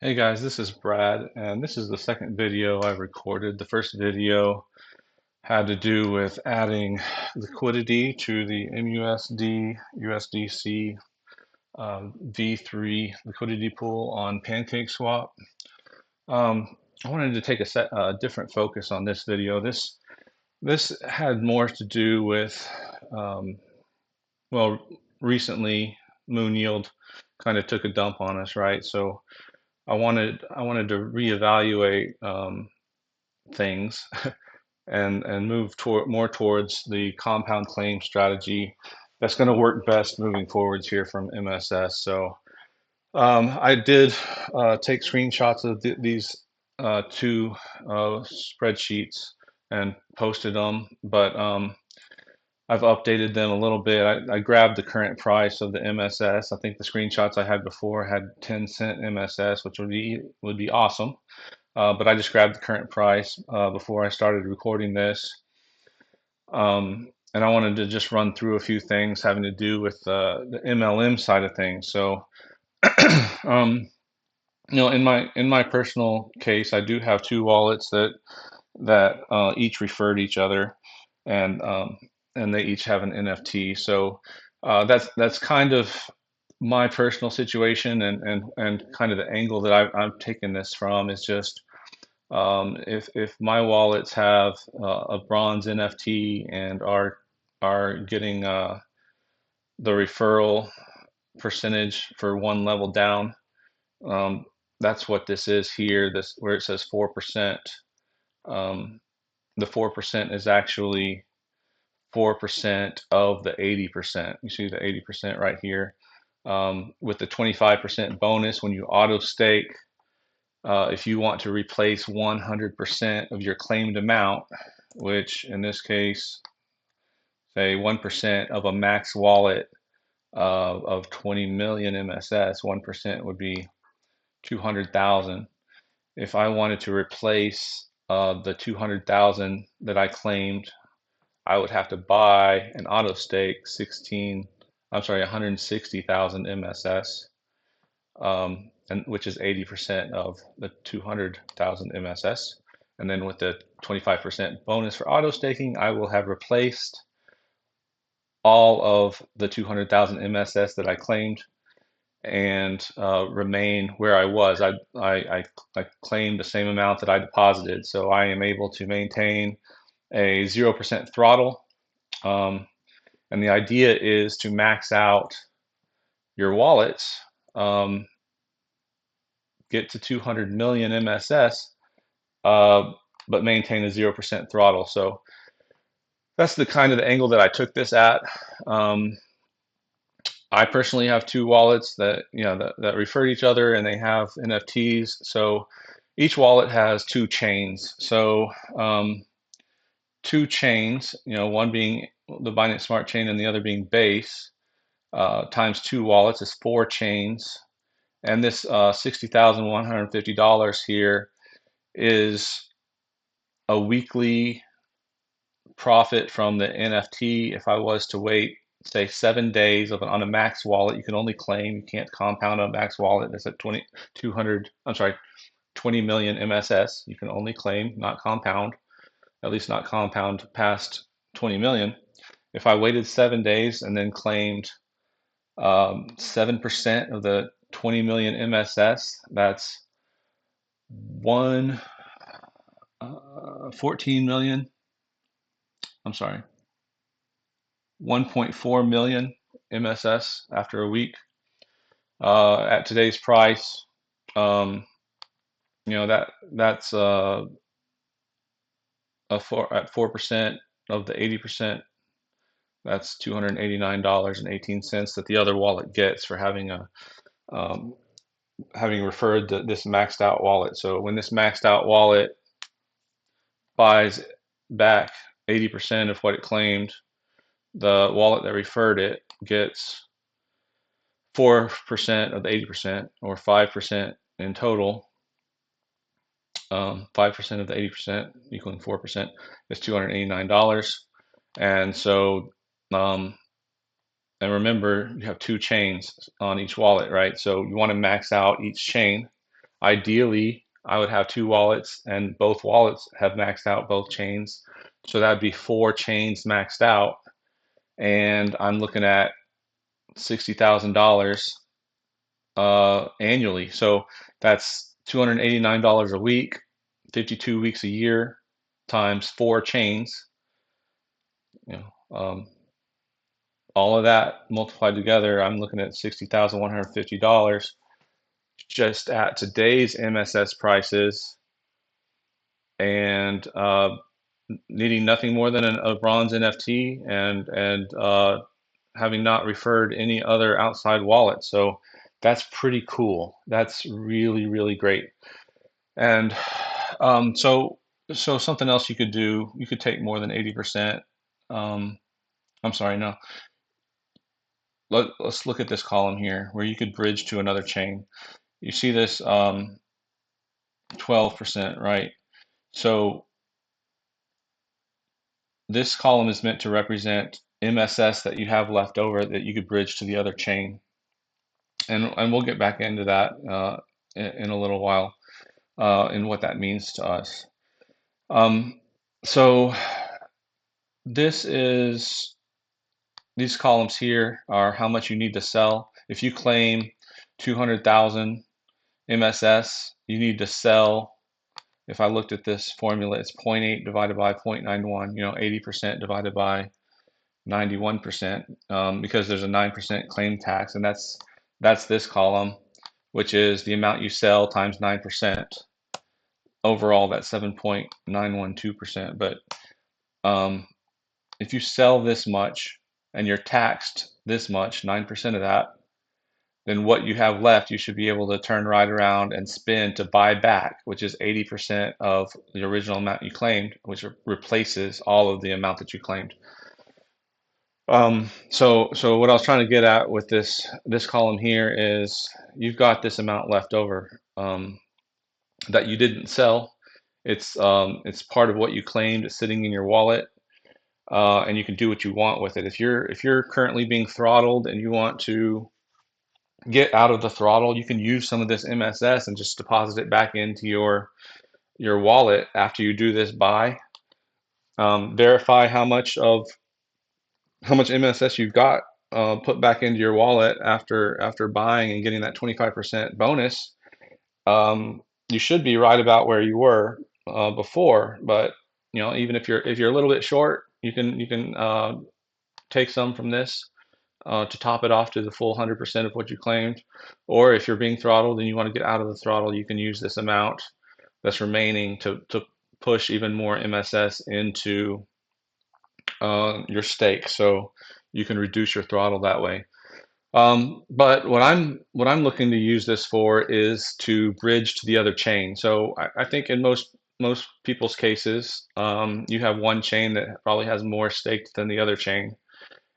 Hey guys, this is Brad, and this is the second video I recorded. The first video had to do with adding liquidity to the MUSD USDC V3 liquidity pool on PancakeSwap. I wanted to take a different focus on this video. This had more to do with um, well, recently Moon Yield kind of took a dump on us, right? So I wanted to reevaluate things and move more towards the compound claim strategy that's going to work best moving forwards here from MSS. So I did take screenshots of these two spreadsheets and posted them, but I've updated them a little bit. I grabbed the current price of the MSS. I think the screenshots I had before had 10-cent MSS, which would be awesome. But I just grabbed the current price before I started recording this. And I wanted to just run through a few things having to do with the MLM side of things. So, um, in my personal case, I do have two wallets that each refer to each other, and and they each have an NFT. So that's kind of my personal situation, and kind of the angle that I'm taking this from is just if my wallets have a bronze NFT and are getting the referral percentage for one level down, um, that's what this is here. This where it says 4%. Um, the 4% is actually 4% of the 80%. You see the 80% right here. With the 25% bonus when you auto stake. If you want to replace 100% of your claimed amount, which in this case, say 1% of a max wallet of 20 million MSS, 1% would be 200,000. If I wanted to replace the 200,000 that I claimed, I would have to buy an auto stake 160,000 MSS, and which is 80% of the 200,000 MSS. And then with the 25% bonus for auto staking, I will have replaced all of the 200,000 MSS that I claimed and remain where I was. I claimed the same amount that I deposited, so I am able to maintain a 0% throttle. Um, and the idea is to max out your wallets, um, get to 200 million MSS, uh, but maintain a 0% throttle. So that's the kind of the angle that I took this at. Um, I personally have two wallets that that refer to each other, and they have NFTs. So each wallet has two chains. So two chains, one being the Binance Smart Chain and the other being Base, times two wallets is four chains. And this $60,150 here is a weekly profit from the NFT. If I was to wait, say 7 days on a max wallet, you can only claim, you can't compound on a max wallet. That's at 200, I'm sorry, 20 million MSS. You can only claim, not compound, at least not compound past 20 million. If I waited 7 days and then claimed 7% of the 20 million MSS, that's 14 million. I'm sorry, 1.4 million MSS after a week. At today's price, um, that's at 4% of the 80%. That's $289.18 that the other wallet gets for um, having referred this maxed out wallet. So when this maxed out wallet buys back 80% of what it claimed, the wallet that referred it gets 4% of the 80%, or 5% in total. 5% of the 80% equaling 4% is $289. And so, um, and remember, you have two chains on each wallet, right? So you want to max out each chain. Ideally, I would have two wallets, and both wallets have maxed out both chains. So that'd be four chains maxed out, and I'm looking at $60,000 annually. So that's $289 a week, 52 weeks a year, times four chains. You know, all of that multiplied together, I'm looking at $60,150 just at today's MSS prices, and needing nothing more than a bronze NFT, and having not referred any other outside wallets. So that's pretty cool. That's really, really great. And so something else you could do, you could take more than 80%. I'm sorry, no. Let's look at this column here where you could bridge to another chain. You see this 12%, right? So this column is meant to represent MSS that you have left over that you could bridge to the other chain. And we'll get back into that in a little while, and what that means to us. Um, so this is these columns here are how much you need to sell. If you claim 200,000 MSS, you need to sell. If I looked at this formula, it's zero point 0.8 divided by 0.91, 80% divided by 91%, because there's a 9% claim tax, and that's this column, which is the amount you sell times 9%. Overall, that's 7.912%. But um, if you sell this much and you're taxed this much, 9% of that, then what you have left, you should be able to turn right around and spend to buy back, which is 80% of the original amount you claimed, which replaces all of the amount that you claimed. So what I was trying to get at with this column here is you've got this amount left over that you didn't sell. It's part of what you claimed. It's sitting in your wallet, and you can do what you want with it. If you're currently being throttled and you want to get out of the throttle, you can use some of this MSS and just deposit it back into your wallet after you do this buy. Verify how much MSS you've got put back into your wallet after buying and getting that 25% bonus. You should be right about where you were before, but even if you're a little bit short, you can take some from this to top it off to the full 100% of what you claimed. Or if you're being throttled and you want to get out of the throttle, you can use this amount that's remaining to push even more MSS into your stake, so you can reduce your throttle that way. But what I'm looking to use this for is to bridge to the other chain. So I think in most people's cases, you have one chain that probably has more staked than the other chain,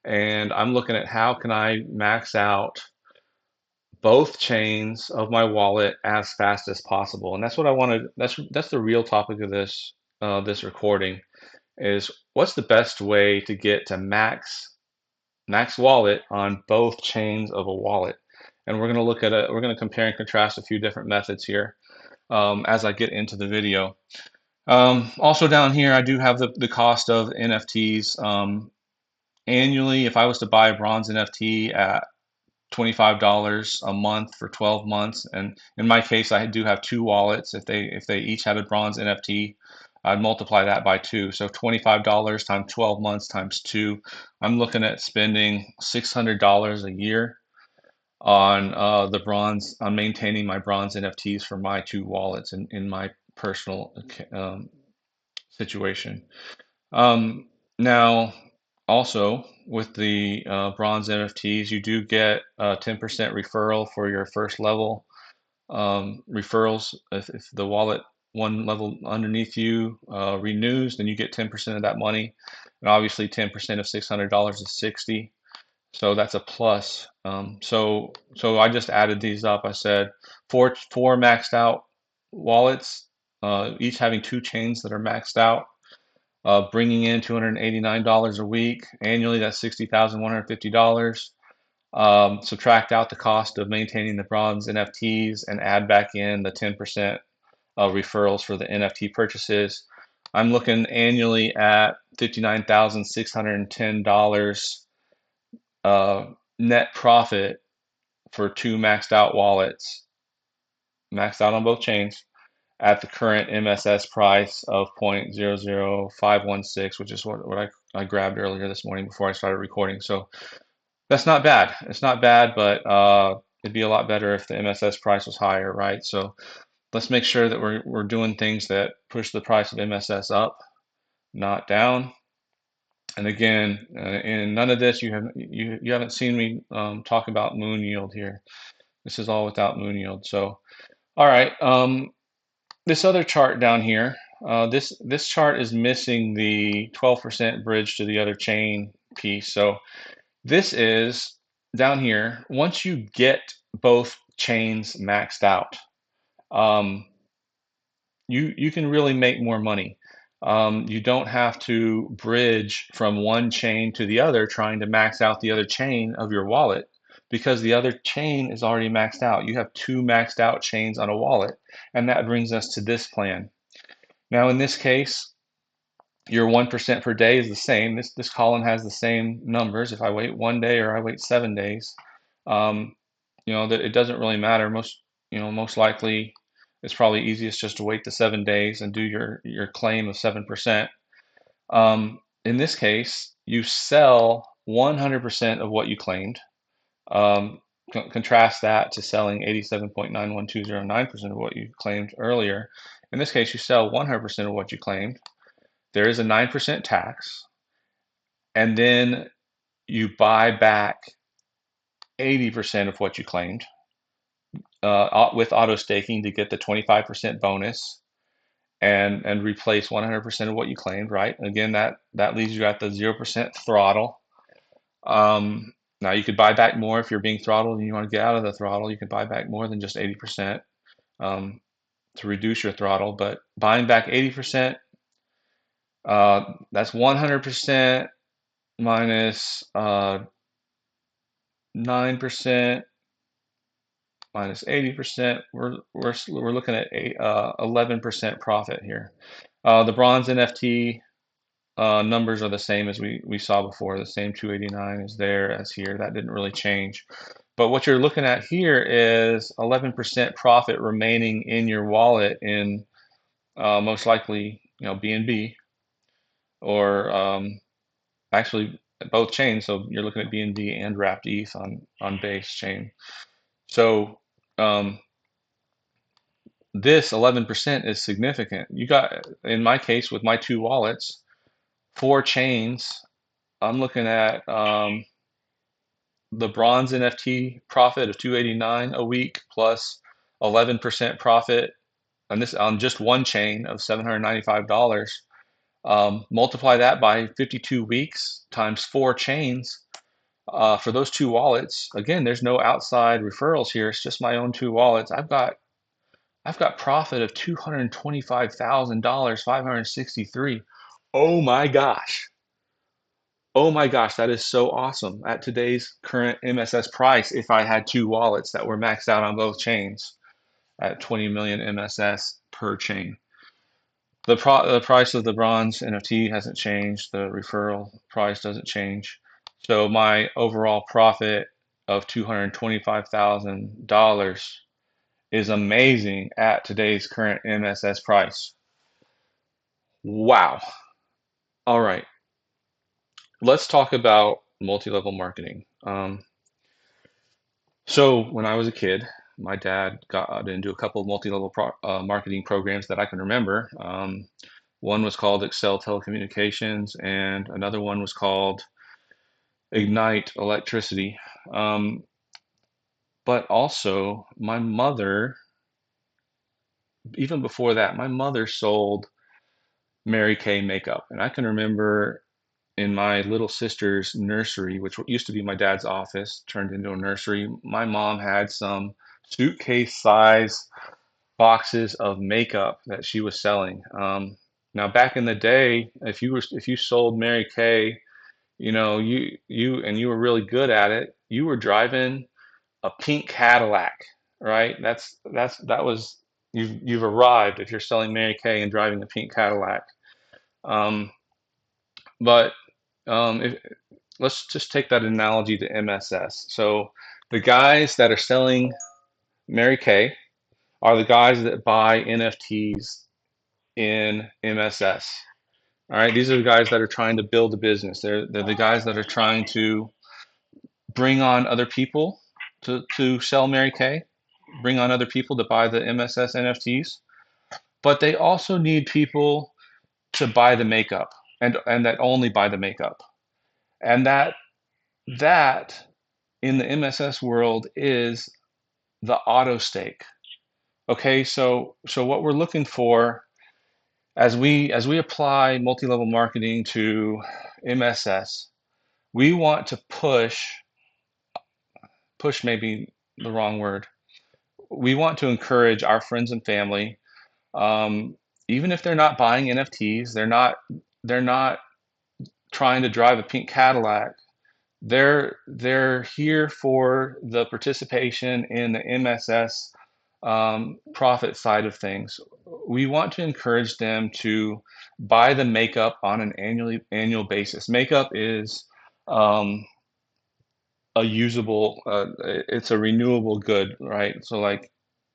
and I'm looking at how can I max out both chains of my wallet as fast as possible. And that's what I wanted. That's the real topic of this recording is what's the best way to get to max wallet on both chains of a wallet. And we're going to compare and contrast a few different methods here as I get into the video. Also down here, I do have the cost of NFTs. Annually, if I was to buy a bronze NFT at $25 a month for 12 months, and in my case, I do have two wallets. If they each had a bronze NFT, I'd multiply that by two. So $25 times 12 months times two. I'm looking at spending $600 a year on on maintaining my bronze NFTs for my two wallets in my personal situation. Now, also with the bronze NFTs, you do get a 10% referral for your first level referrals. If the wallet one level underneath you renews, then you get 10% of that money. And obviously 10% of $600 is 60. So that's a plus. So I just added these up. I said four maxed out wallets, each having two chains that are maxed out, bringing in $289 a week. Annually, that's $60,150. subtract out the cost of maintaining the bronze NFTs, and add back in the 10% of referrals for the NFT purchases. I'm looking annually at $59,610 uh, net profit for two maxed out wallets, maxed out on both chains, at the current MSS price of 0.00516, which is what I grabbed earlier this morning before I started recording. So that's not bad. It's not bad, but it'd be a lot better if the MSS price was higher, right? So let's make sure that we're doing things that push the price of MSS up, not down. And again, in none of this, you haven't seen me talk about moon yield here. This is all without moon yield. So, all right, this other chart down here, this chart is missing the 12% bridge to the other chain piece. So this is down here. Once you get both chains maxed out, um, you can really make more money. You don't have to bridge from one chain to the other trying to max out the other chain of your wallet, because the other chain is already maxed out. You have two maxed out chains on a wallet, and that brings us to this plan. Now, in this case, your 1% per day is the same. This column has the same numbers. If I wait 1 day or I wait 7 days, um, that it doesn't really matter. Most likely, it's probably easiest just to wait the 7 days and do your claim of 7%. In this case, you sell 100% of what you claimed. Contrast that to selling 87.91209% of what you claimed earlier. In this case, you sell 100% of what you claimed. There is a 9% tax, and then you buy back 80% of what you claimed with auto staking to get the 25% bonus, and replace 100% of what you claimed, right? Again, that leaves you at the 0% throttle. Now you could buy back more if you're being throttled and you want to get out of the throttle. You can buy back more than just 80% to reduce your throttle, but buying back 80%, that's 100% minus 9% minus 80%. We're looking at 11% profit here. The bronze NFT numbers are the same as we saw before. The same 289 is there as here. That didn't really change. But what you're looking at here is 11% profit remaining in your wallet in most likely BNB, or actually both chains. So you're looking at BNB and wrapped ETH on base chain. So this 11% is significant. You got, in my case, with my two wallets, four chains. I'm looking at the bronze NFT profit of 289 a week plus 11% profit, and this on just one chain of $795. Multiply that by 52 weeks times four chains. For those two wallets, again, there's no outside referrals here. It's just my own two wallets. I've got profit of $225,000, 563. Oh my gosh. Oh my gosh, that is so awesome. At today's current MSS price, if I had two wallets that were maxed out on both chains at 20 million MSS per chain. The price of the bronze NFT hasn't changed. The referral price doesn't change. So my overall profit of $225,000 is amazing at today's current MSS price. Wow. All right. Let's talk about multi-level marketing. So when I was a kid, my dad got into a couple of multi-level marketing programs that I can remember. One was called Excel Telecommunications, and another one was called Ignite Electricity. But also, my mother, even before that, my mother sold Mary Kay makeup. And I can remember in my little sister's nursery, which used to be my dad's office, turned into a nursery, my mom had some suitcase size boxes of makeup that she was selling. Now, back in the day, if you sold Mary Kay, you were really good at it, you were driving a pink Cadillac, right? That was you've arrived if you're selling Mary Kay and driving a pink Cadillac. Um, but if, let's just take that analogy to MSS. So the guys that are selling Mary Kay are the guys that buy NFTs in MSS. All right, these are the guys that are trying to build a business. They're the guys that are trying to bring on other people to sell Mary Kay, bring on other people to buy the MSS NFTs. But they also need people to buy the makeup and that only buy the makeup. And that in the MSS world is the auto stake. Okay, so what we're looking for as we apply multi-level marketing to MSS, we want to push maybe the wrong word. We want to encourage our friends and family, um, even if they're not buying NFTs, they're not trying to drive a pink Cadillac. They're here for the participation in the MSS profit side of things. We want to encourage them to buy the makeup on an annual basis. Makeup is um, a usable, it's a renewable good, right? So like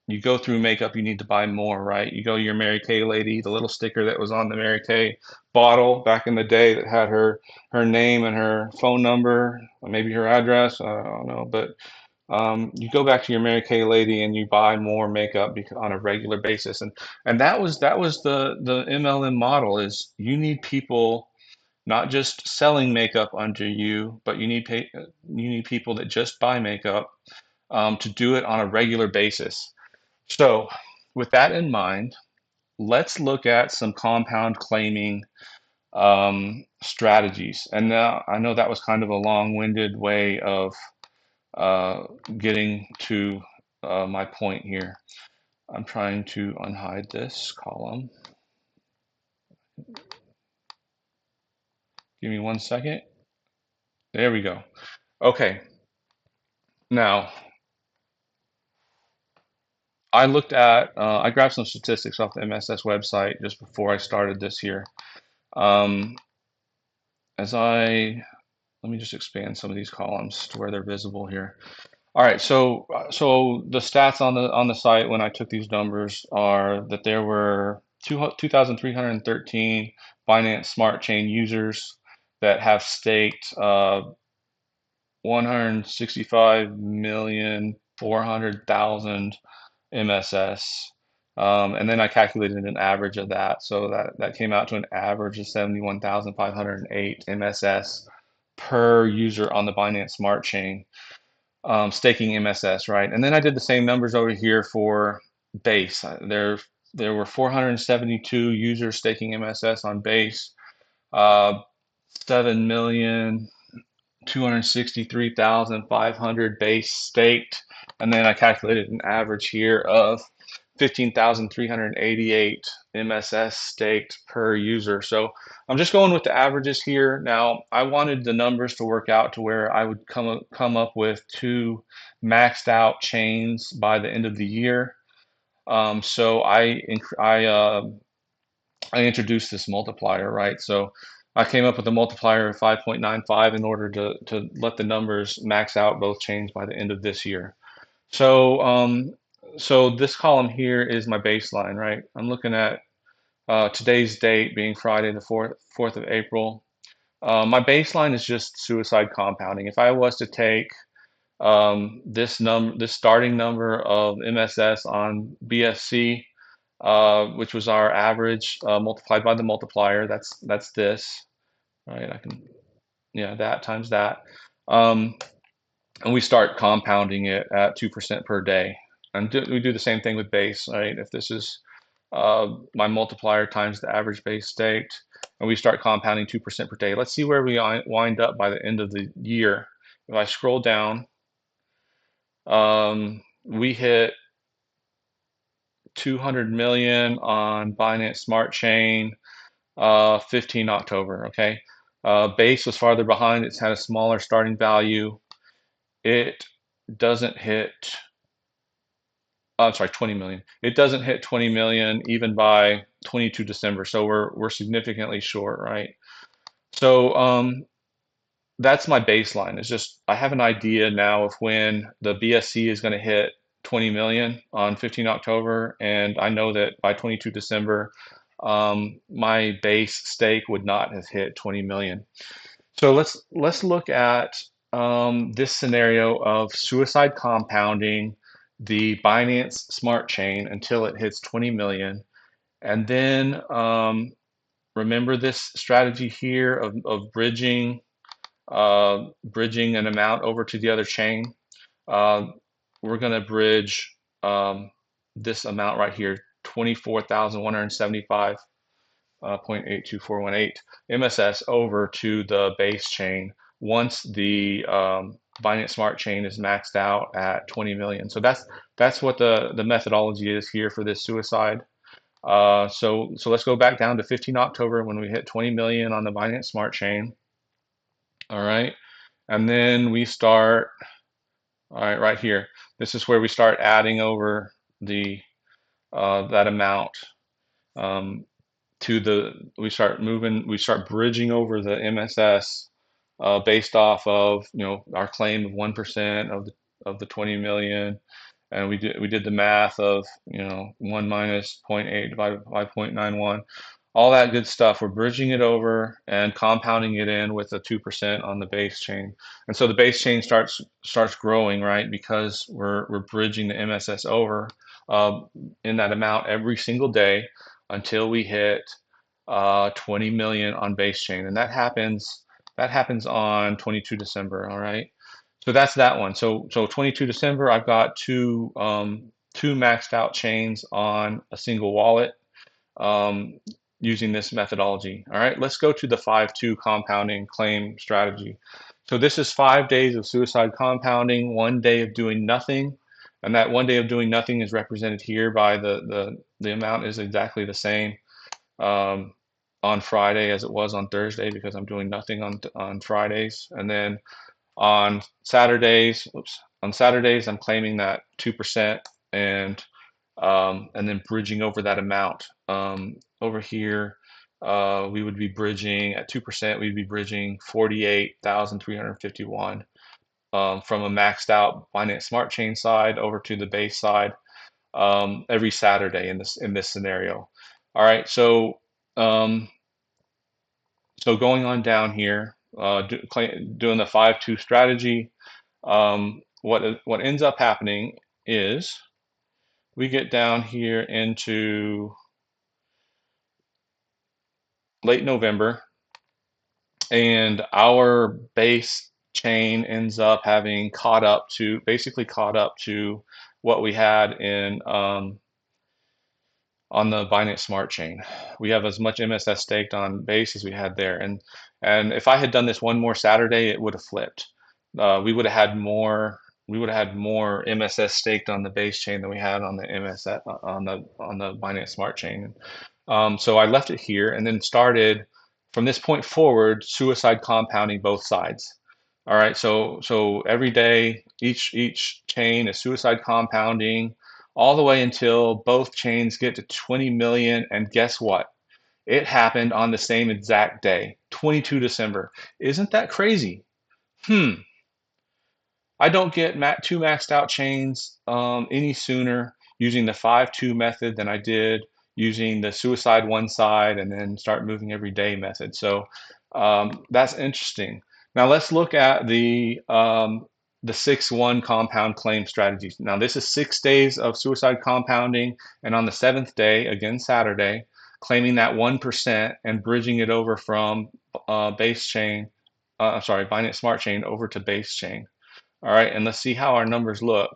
you go through makeup, you need to buy more, right? You go to your Mary Kay lady, the little sticker that was on the Mary Kay bottle back in the day that had her name and her phone number, or maybe her address, I don't know, but you go back to your Mary Kay lady and you buy more makeup on a regular basis, and that was the MLM model is you need people not just selling makeup under you, but you need people that just buy makeup to do it on a regular basis. So, with that in mind, let's look at some compound claiming strategies. And I know that was kind of a long-winded way of uh, getting to my point here. I'm trying to unhide this column. Give me 1 second. There we go. Okay. Now, I grabbed some statistics off the MSS website just before I started this here. Um, as I Let me just expand some of these columns to where they're visible here. All right, so the stats on the site when I took these numbers are that there were 2,313 Binance Smart Chain users that have staked 165,400,000 MSS. And then I calculated an average of that. So that came out to an average of 71,508 MSS per user on the Binance Smart Chain, staking MSS, right? And then I did the same numbers over here for Base. There were 472 users staking MSS on Base, 7,263,500 Base staked, and then I calculated an average here of 15,388 MSS staked per user. So I'm just going with the averages here. Now, I wanted the numbers to work out to where I would come up with two maxed out chains by the end of the year. So I introduced this multiplier, right? So I came up with a multiplier of 5.95 in order to let the numbers max out both chains by the end of this year. So so this column here is my baseline, right? I'm looking at today's date being Friday, the 4th of April. My baseline is just suicide compounding. If I was to take this starting number of MSS on BSC, which was our average, multiplied by the multiplier, that's this, right? I can, yeah, that times that. Um, and we start compounding it at 2% per day. And we do the same thing with base, right? If this is my multiplier times the average base staked, and we start compounding 2% per day. Let's see where we wind up by the end of the year. If I scroll down, we hit 200 million on Binance Smart Chain, 15 October, okay? Base was farther behind. It's had a smaller starting value. it doesn't hit, I'm sorry, 20 million. It doesn't hit 20 million even by 22 December. So we're significantly short, right? So that's my baseline. It's just I have an idea now of when the BSC is going to hit 20 million on 15 October, and I know that by 22 December, my base stake would not have hit 20 million. So let's look at this scenario of suicide compounding the Binance Smart Chain until it hits 20 million, and then remember this strategy here of bridging an amount over to the other chain. Uh, we're going to bridge this amount right here, 24,175. 0.82418 MSS over to the base chain once the Binance Smart Chain is maxed out at 20 million. So that's what the methodology is here for this suicide. So let's go back down to 15 October when we hit 20 million on the Binance Smart Chain. All right, and then we start. All right, right here. This is where we start adding over the that amount. Um, to the we start bridging over the MSS based off of our claim of 1% of the 20 million, and we did the math of 1 minus zero point 0.8 divided by 0.91, all that good stuff. We're bridging it over and compounding it in with a 2% on the base chain, and so the base chain starts growing, right? Because we're bridging the MSS over uh, in that amount every single day until we hit 20 million on base chain, and that happens on 22 December. All right, so that's that one. So 22 December, I've got two maxed out chains on a single wallet um, using this methodology. All right, let's go to the 5-2 compounding claim strategy. So this is 5 days of suicide compounding, 1 day of doing nothing, and that 1 day of doing nothing is represented here by the amount is exactly the same um, on Friday as it was on Thursday because I'm doing nothing on Fridays, and then on Saturdays I'm claiming that 2% and then bridging over that amount. Over here, we would be bridging at 2%. We'd be bridging 48,351 from a maxed out Binance Smart Chain side over to the base side every Saturday in this scenario. All right, um, so going on down here, doing the 5-2 strategy, what ends up happening is we get down here into late November, and our base chain ends up having basically caught up to what we had in on the Binance Smart Chain. We have as much MSS staked on base as we had there, and if I had done this one more Saturday, it would have flipped. We would have had more. We would have had more MSS staked on the base chain than we had on the MSS on the Binance Smart Chain. So I left it here and then started from this point forward suicide compounding both sides. All right, so every day each chain is suicide compounding all the way until both chains get to 20 million. And guess what? It happened on the same exact day, 22 December. Isn't that crazy? Hmm. I don't get two maxed out chains any sooner using the 5-2 method than I did using the suicide one side and then start moving every day method. So that's interesting. Now let's look at the 6-1 compound claim strategies. Now this is 6 days of suicide compounding, and on the seventh day, again Saturday, claiming that 1% and bridging it over from base chain, I'm sorry, Binance Smart Chain over to base chain. All right, and let's see how our numbers look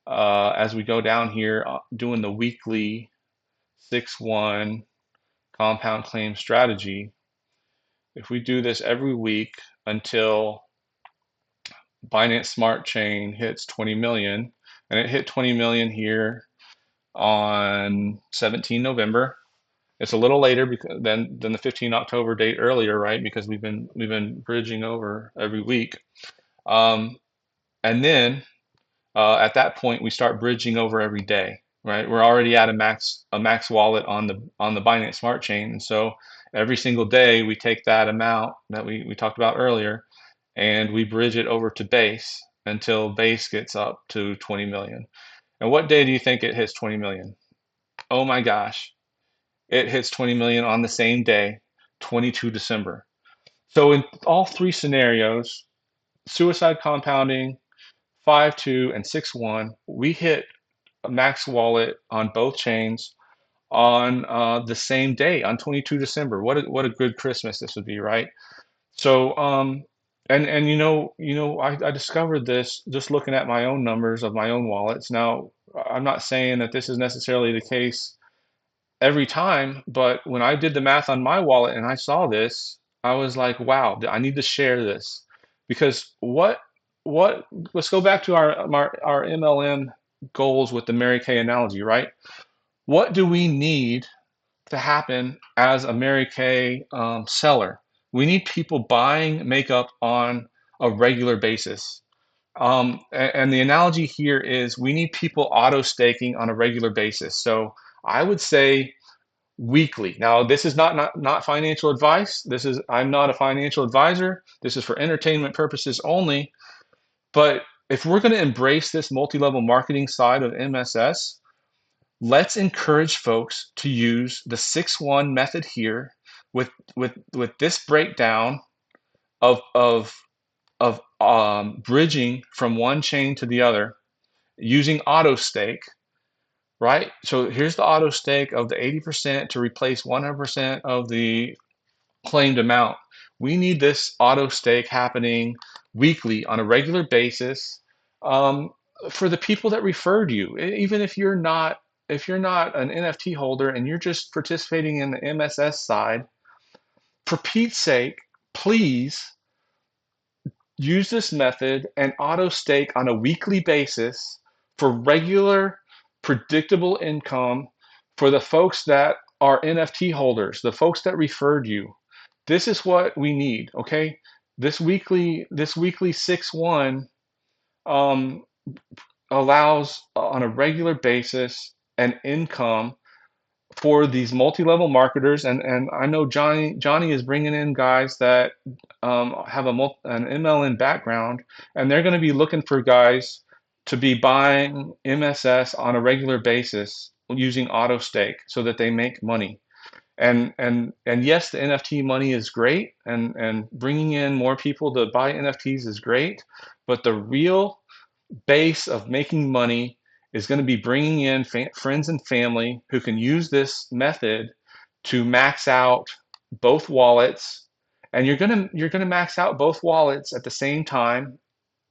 as we go down here doing the weekly 6-1 compound claim strategy. If we do this every week until Binance Smart Chain hits 20 million, and it hit 20 million here on 17 November. It's a little later than the 15 October date earlier, right? Because we've been bridging over every week. Um, And then at that point, we start bridging over every day, right? We're already at a max wallet on the Binance Smart Chain, and so every single day we take that amount that we talked about earlier, and we bridge it over to Base until Base gets up to 20 million. And what day do you think it hits 20 million? Oh my gosh, it hits 20 million on the same day, 22 December. So in all three scenarios, suicide compounding, 5.2 and 6.1, we hit a max wallet on both chains on the same day, on 22 December. What a good Christmas this would be, right? So and I discovered this just looking at my own numbers of my own wallets. Now, I'm not saying that this is necessarily the case every time, but when I did the math on my wallet and I saw this, I was like, wow, I need to share this because what let's go back to our MLM goals with the Mary Kay analogy, right? What do we need to happen as a Mary Kay seller? We need people buying makeup on a regular basis. And the analogy here is we need people auto staking on a regular basis. So I would say weekly. Now, this is not financial advice. I'm not a financial advisor. This is for entertainment purposes only. But if we're going to embrace this multi-level marketing side of MSS, let's encourage folks to use the 6-1 method here with this breakdown of bridging from one chain to the other using auto stake, right? So here's the auto stake of the 80% to replace 100% of the claimed amount. We need this auto stake happening weekly on a regular basis um, for the people that referred you. Even if you're not an NFT holder and you're just participating in the MSS side, for Pete's sake, please use this method and auto stake on a weekly basis for regular, predictable income for the folks that are NFT holders, the folks that referred you. This is what we need, okay? This weekly 6-1 um, allows on a regular basis an income for these multi-level marketers, and I know Johnny is bringing in guys that have an MLM background, and they're going to be looking for guys to be buying MSS on a regular basis using auto stake so that they make money. And yes, the NFT money is great, and bringing in more people to buy NFTs is great, but the real base of making money is going to be bringing in friends and family who can use this method to max out both wallets, and you're going to max out both wallets at the same time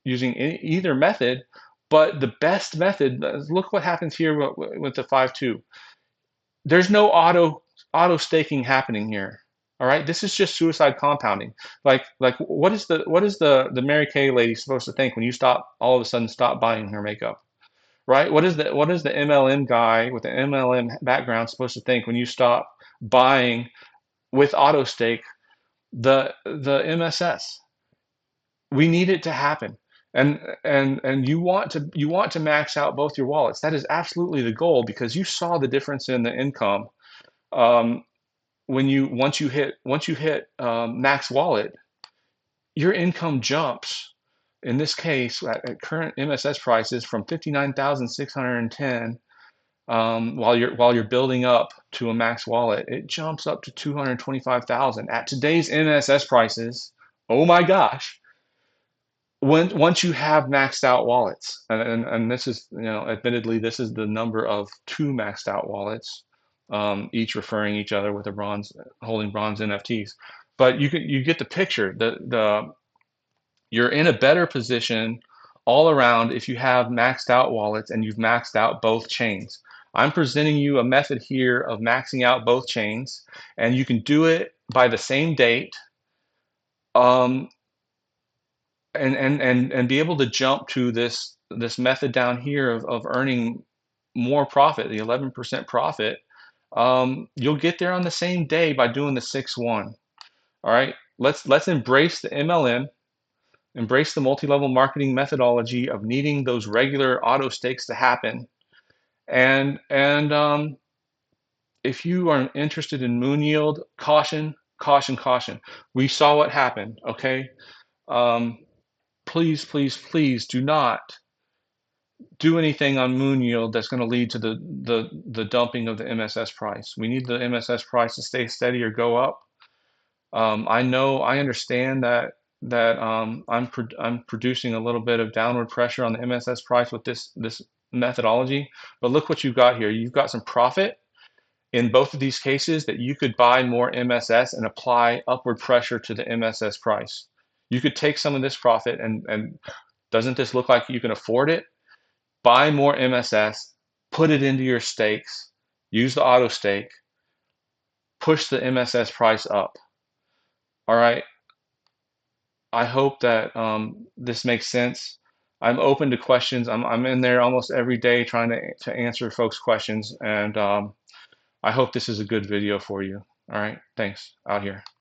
using either method. But the best method, look what happens here with the 5.2. There's no auto staking happening here. All right, this is just suicide compounding. Like what is the Mary Kay lady supposed to think when you stop all of a sudden stop buying her makeup? Right? What is the MLM guy with the MLM background supposed to think when you stop buying with auto stake the MSS? We need it to happen. And you want to max out both your wallets. That is absolutely the goal because you saw the difference in the income um, when you once you hit max wallet, your income jumps. In this case, at current MSS prices, from 59,610 while you're building up to a max wallet, it jumps up to 225,000 at today's MSS prices. Oh my gosh! Once you have maxed out wallets, and this is, admittedly, this is the number of two maxed out wallets, each referring each other with a bronze holding bronze NFTs. But you get the picture. You're in a better position all around if you have maxed out wallets and you've maxed out both chains. I'm presenting you a method here of maxing out both chains, and you can do it by the same date. Um, and be able to jump to this method down here of earning more profit, the 11% profit. You'll get there on the same day by doing the 6-1. All right, let's embrace the MLM, Embrace the multi-level marketing methodology of needing those regular auto stakes to happen. And if you are interested in moon yield, caution, caution, caution. We saw what happened, okay? Um, please, please, please do not do anything on moon yield that's going to lead to the dumping of the MSS price. We need the MSS price to stay steady or go up. I understand that I'm producing a little bit of downward pressure on the MSS price with this methodology, but look what you've got here. You've got some profit in both of these cases that you could buy more MSS and apply upward pressure to the MSS price. You could take some of this profit and doesn't this look like you can afford it? Buy more MSS, put it into your stakes, use the auto stake, push the MSS price up. All right. I hope that this makes sense. I'm open to questions. I'm in there almost every day trying to answer folks' questions, and I hope this is a good video for you. All right. Thanks. Out here.